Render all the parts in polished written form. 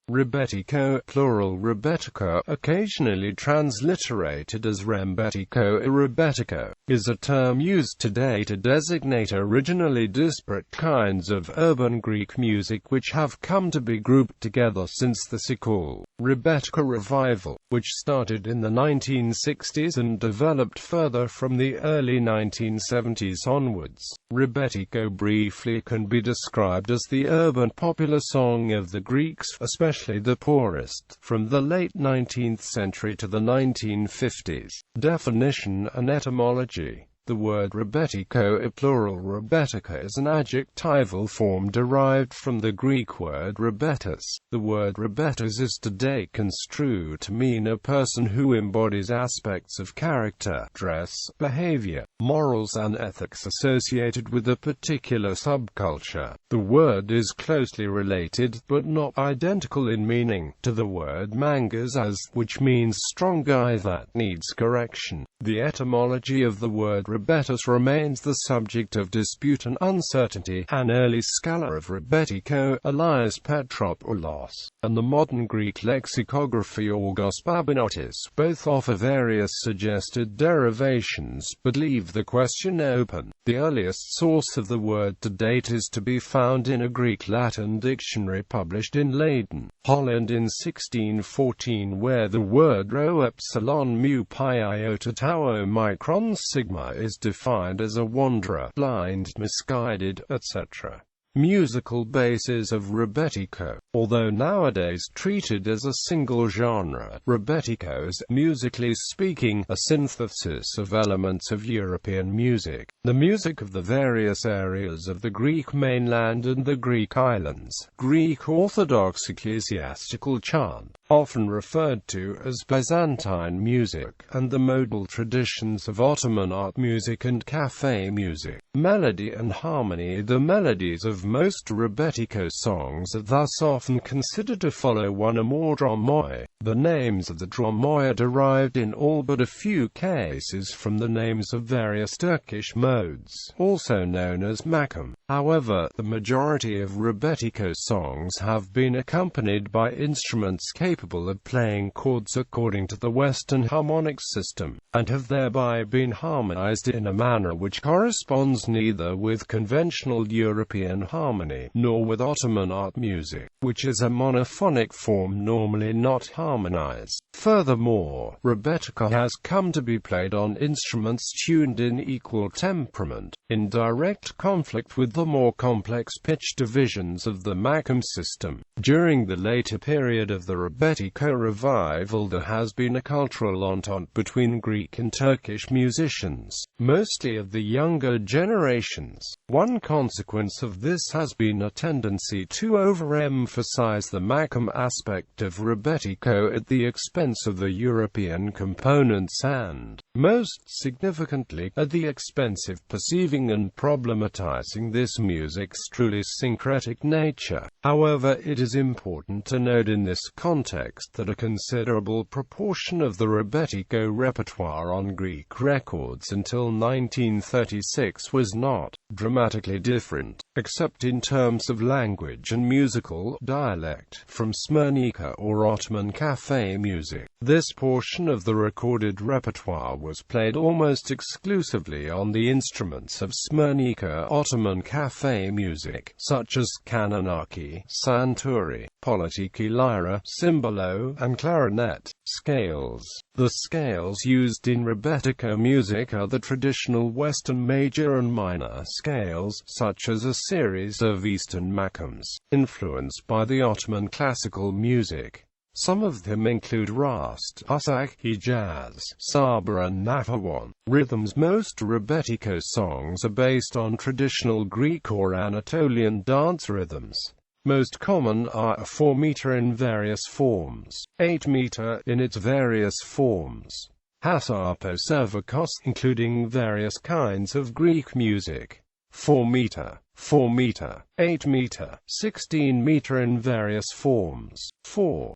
Rebetiko, plural Rebetiko, occasionally transliterated as Rembetiko or Rebetiko, is a term used today to designate originally disparate kinds of urban Greek music which have come to be grouped together since the so-called Rebetiko revival, which started in the 1960s and developed further from the early 1970s onwards. Rebetiko briefly can be described as the urban popular song of the Greeks, especially the poorest, from the late 19th century to the 1950s. Definition and etymology. The word Rebetiko, plural Rebetika, is an adjectival form derived from the Greek word rebetas. The word rebetas is today construed to mean a person who embodies aspects of character, dress, behavior, morals and ethics associated with a particular subculture. The word is closely related, but not identical in meaning, to the word mangas which means strong guy that needs correction. The etymology of the word rebetas remains the subject of dispute and uncertainty. An early scholar of Rebetiko, Elias Petropoulos, and the modern Greek lexicography August Babinotis both offer various suggested derivations, but leave the question open. The earliest source of the word to date is to be found in a Greek-Latin dictionary published in Leiden, Holland in 1614, where the word rho epsilon mu pi iota tau omicron sigma is defined as a wanderer, blind, misguided, etc. Musical basis of Rebetiko. Although nowadays treated as a single genre, Rebetiko is, musically speaking, a synthesis of elements of European music, the music of the various areas of the Greek mainland and the Greek islands. Greek Orthodox ecclesiastical chant, often referred to as Byzantine music, and the modal traditions of Ottoman art music and café music. Melody and harmony. The melodies of most Rebetiko songs are thus often considered to follow one or more dromoi. The names of the dromoi are derived in all but a few cases from the names of various Turkish modes, also known as makam. However, the majority of Rebetiko songs have been accompanied by instruments capable of playing chords according to the Western harmonic system, and have thereby been harmonized in a manner which corresponds neither with conventional European harmony, nor with Ottoman art music, which is a monophonic form normally not harmonized. Furthermore, Rebetiko has come to be played on instruments tuned in equal temperament, in direct conflict with the more complex pitch divisions of the makam system. During the later period of the Rebetiko revival, there has been a cultural entente between Greek and Turkish musicians, mostly of the younger generations. One consequence of this has been a tendency to overemphasize the makam aspect of Rebetiko at the expense of the European components and, most significantly, at the expense of perceiving and problematizing this music's truly syncretic nature. However, it is important to note in this context that a considerable proportion of the Rebetiko repertoire on Greek records until 1936 was not dramatically different, except in terms of language and musical dialect, from Smernika or Ottoman café music. This portion of the recorded repertoire was played almost exclusively on the instruments of Smernika Ottoman café music, such as kanonaki, santuri, politiki lyra, cimbalo, and clarinet. Scales. The scales used in Rebetiko music are the traditional Western major and minor scales, such as a series of Eastern makams, influenced by the Ottoman classical music. Some of them include Rast, Usak, Hijaz, Saba and Nafawan. Rhythms. Most Rebetiko songs are based on traditional Greek or Anatolian dance rhythms. Most common are 4-meter in various forms, 8-meter in its various forms, Hassarpo Servakos, including various kinds of Greek music, 4-meter, 4 meter, 8 meter, 16 meter in various forms. 4.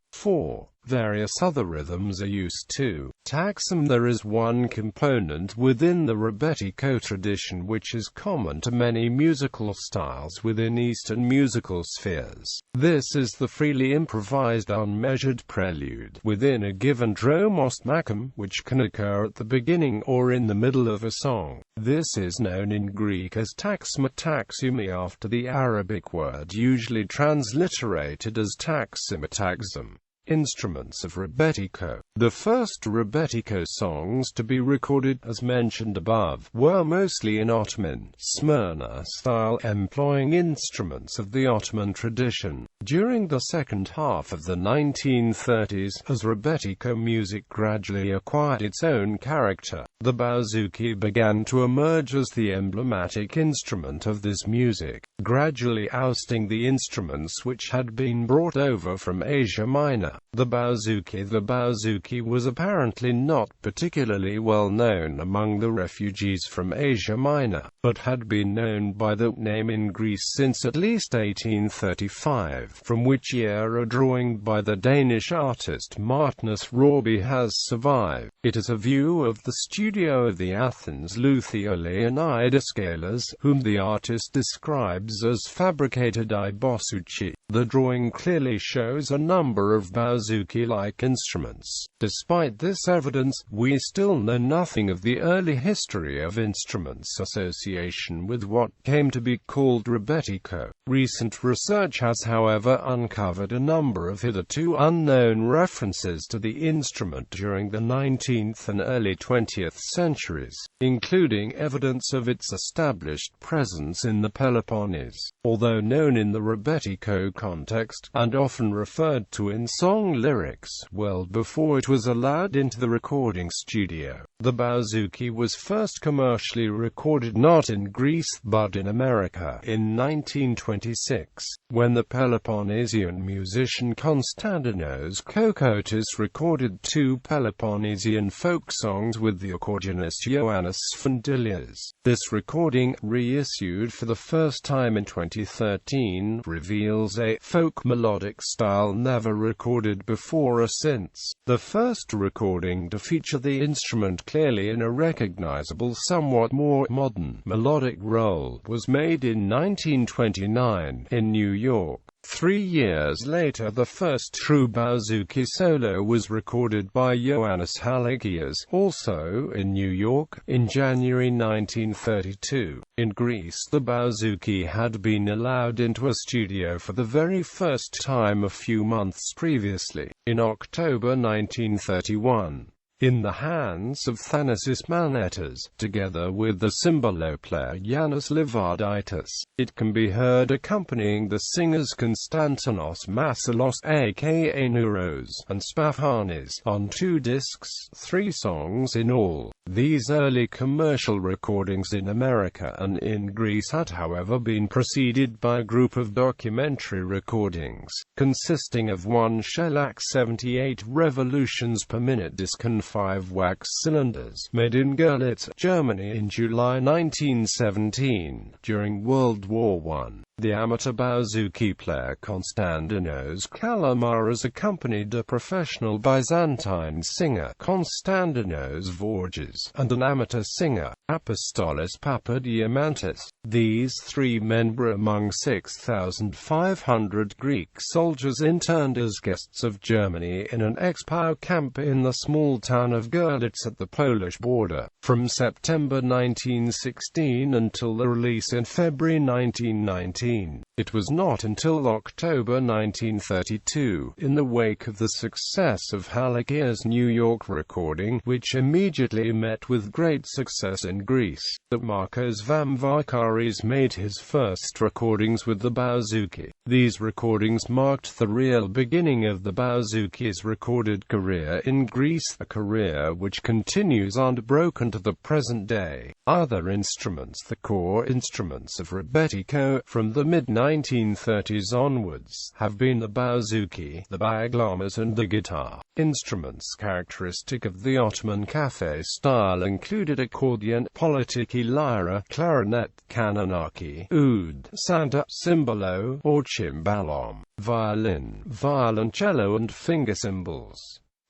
Various other rhythms are used too. Taxum. There is one component within the Rebetiko tradition which is common to many musical styles within Eastern musical spheres. This is the freely improvised unmeasured prelude within a given dromosmakam, which can occur at the beginning or in the middle of a song. This is known in Greek as taxma taxumi, after the Arabic word usually transliterated as taxum. Instruments of Rebetiko. The first Rebetiko songs to be recorded, as mentioned above, were mostly in Ottoman, Smyrna style, employing instruments of the Ottoman tradition. During the second half of the 1930s, as Rebetiko music gradually acquired its own character, the bouzouki began to emerge as the emblematic instrument of this music, gradually ousting the instruments which had been brought over from Asia Minor. The bouzouki was apparently not particularly well known among the refugees from Asia Minor, but had been known by that name in Greece since at least 1835, from which year a drawing by the Danish artist Martinus Rorby has survived. It is a view of the studio of the Athens luthier Leonidas Scalas, whom the artist describes as fabricated ibosouchi. The drawing clearly shows a number of bouzouki-like instruments. Despite this evidence, we still know nothing of the early history of instruments' association with what came to be called Rebetiko. Recent research has, however, uncovered a number of hitherto unknown references to the instrument during the 19th and early 20th centuries, including evidence of its established presence in the Peloponnese. Although known in the Rebetiko context, and often referred to in song lyrics, well before it was allowed into the recording studio, the bouzouki was first commercially recorded not in Greece but in America in 1926, when the Peloponnesian musician Konstantinos Kokotis recorded 2 Peloponnesian folk songs with the accordionist Ioannis Sfandilias. This recording, reissued for the first time in 2013, reveals a folk melodic style never recorded before or since. The first recording to feature the instrument clearly in a recognizable, somewhat more modern, melodic role was made in 1929, in New York. 3 years later, the first true bouzouki solo was recorded by Ioannis Halikias, also in New York, in January 1932. In Greece, the bouzouki had been allowed into a studio for the very first time a few months previously, in October 1931. In the hands of Thanasis Manetas, together with the cymbalo player Yannis Livardaitis. It can be heard accompanying the singers Konstantinos Massilos aka Nouros and Spafanis, on 2 discs, 3 songs in all. These early commercial recordings in America and in Greece had, however, been preceded by a group of documentary recordings, consisting of 1 shellac 78 revolutions per minute disc and 5 wax cylinders, made in Görlitz, Germany in July 1917, during World War I. The amateur bouzouki player Konstantinos Kalamaras accompanied a professional Byzantine singer, Konstantinos Vorges, and an amateur singer, Apostolos Papadiamantis. These 3 men were among 6,500 Greek soldiers interned as guests of Germany in an ex-POW camp in the small town of Görlitz at the Polish border, from September 1916 until the release in February 1919. It was not until October 1932, in the wake of the success of Halikia's New York recording, which immediately met with great success in Greece, that Markos Vamvakaris made his first recordings with the bouzouki. These recordings marked the real beginning of the bouzouki's recorded career in Greece, a career which continues unbroken to the present day. Other instruments, the core instruments of Rebetiko, from the mid-1930s onwards, have been the bouzouki, the baglamas and the guitar. Instruments characteristic of the Ottoman café style included accordion, politiki lyra, clarinet, kanonaki, oud, santa, cimbalo, or cimbalom, violin, violoncello and finger cymbals.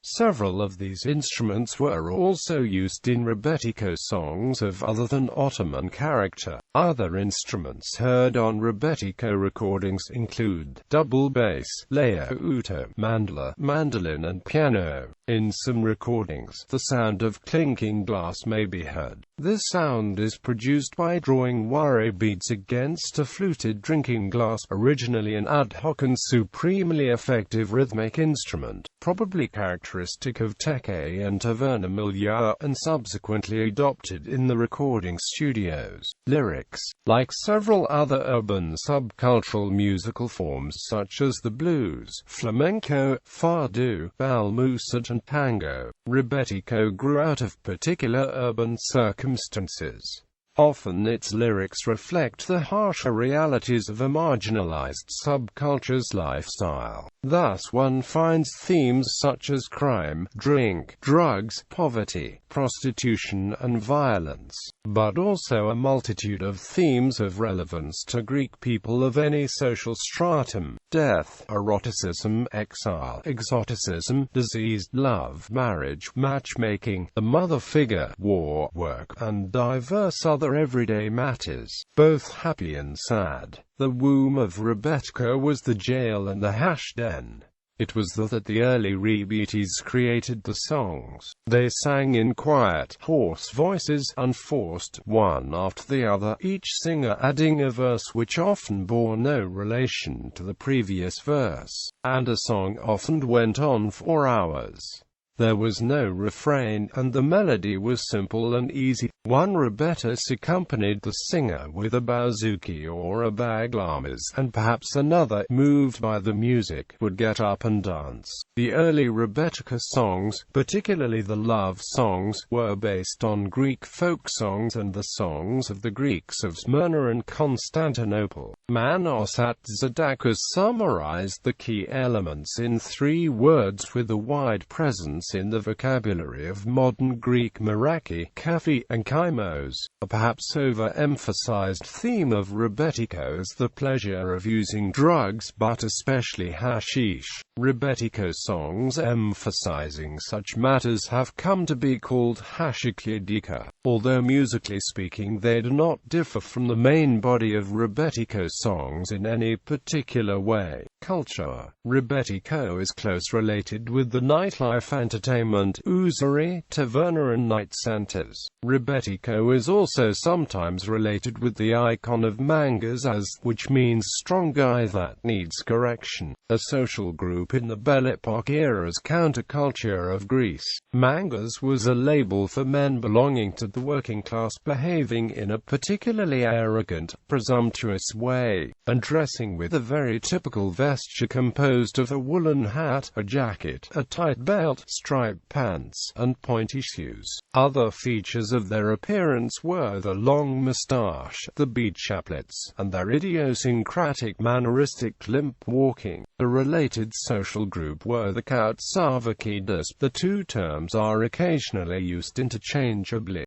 Several of these instruments were also used in Rebetiko songs of other than Ottoman character. Other instruments heard on Rebetiko recordings include double bass, laúd, mandolin, mandolin and piano. In some recordings, the sound of clinking glass may be heard. This sound is produced by drawing wire beads against a fluted drinking glass, originally an ad hoc and supremely effective rhythmic instrument, probably characteristic of Teke and Taverna milieu, and subsequently adopted in the recording studios. Lyrics. Like several other urban subcultural musical forms such as the blues, flamenco, fado, balmusat and tango, Rebetiko grew out of particular urban circumstances. Often its lyrics reflect the harsher realities of a marginalized subculture's lifestyle. Thus one finds themes such as crime, drink, drugs, poverty, prostitution and violence, but also a multitude of themes of relevance to Greek people of any social stratum: death, eroticism, exile, exoticism, disease, love, marriage, matchmaking, the mother figure, war, work, and diverse other everyday matters, both happy and sad. The womb of Rebetiko was the jail and the hash den. It was that the early rebetes created the songs. They sang in quiet, hoarse voices, unforced, one after the other, each singer adding a verse which often bore no relation to the previous verse, and a song often went on for hours. There was no refrain, and the melody was simple and easy. One rebettis accompanied the singer with a bouzouki or a baglamas, and perhaps another, moved by the music, would get up and dance. The early Rebetiko songs, particularly the love songs, were based on Greek folk songs and the songs of the Greeks of Smyrna and Constantinople. Manos Hatzidakis summarized the key elements in 3 words with a wide presence in the vocabulary of modern Greek: Meraki, Kafi, and Kaimos. A perhaps over-emphasized theme of Rebetiko is the pleasure of using drugs, but especially hashish. Rebetiko songs emphasizing such matters have come to be called hashikiadika. Although musically speaking they do not differ from the main body of Rebetiko songs in any particular way. Culture. Rebetiko is close related with the nightlife entertainment, usury, taverna and night centers. Rebetiko is also sometimes related with the icon of mangas as, which means strong guy that needs correction, a social group in the Belle Epoque era's counterculture of Greece. Mangas was a label for men belonging to the working class behaving in a particularly arrogant, presumptuous way, and dressing with a very typical vesture composed of a woolen hat, a jacket, a tight belt, striped pants, and pointy shoes. Other features of their appearance were the long moustache, the bead chaplets, and their idiosyncratic manneristic limp walking. A related social group were the Kautsavakidas. The two terms are occasionally used interchangeably.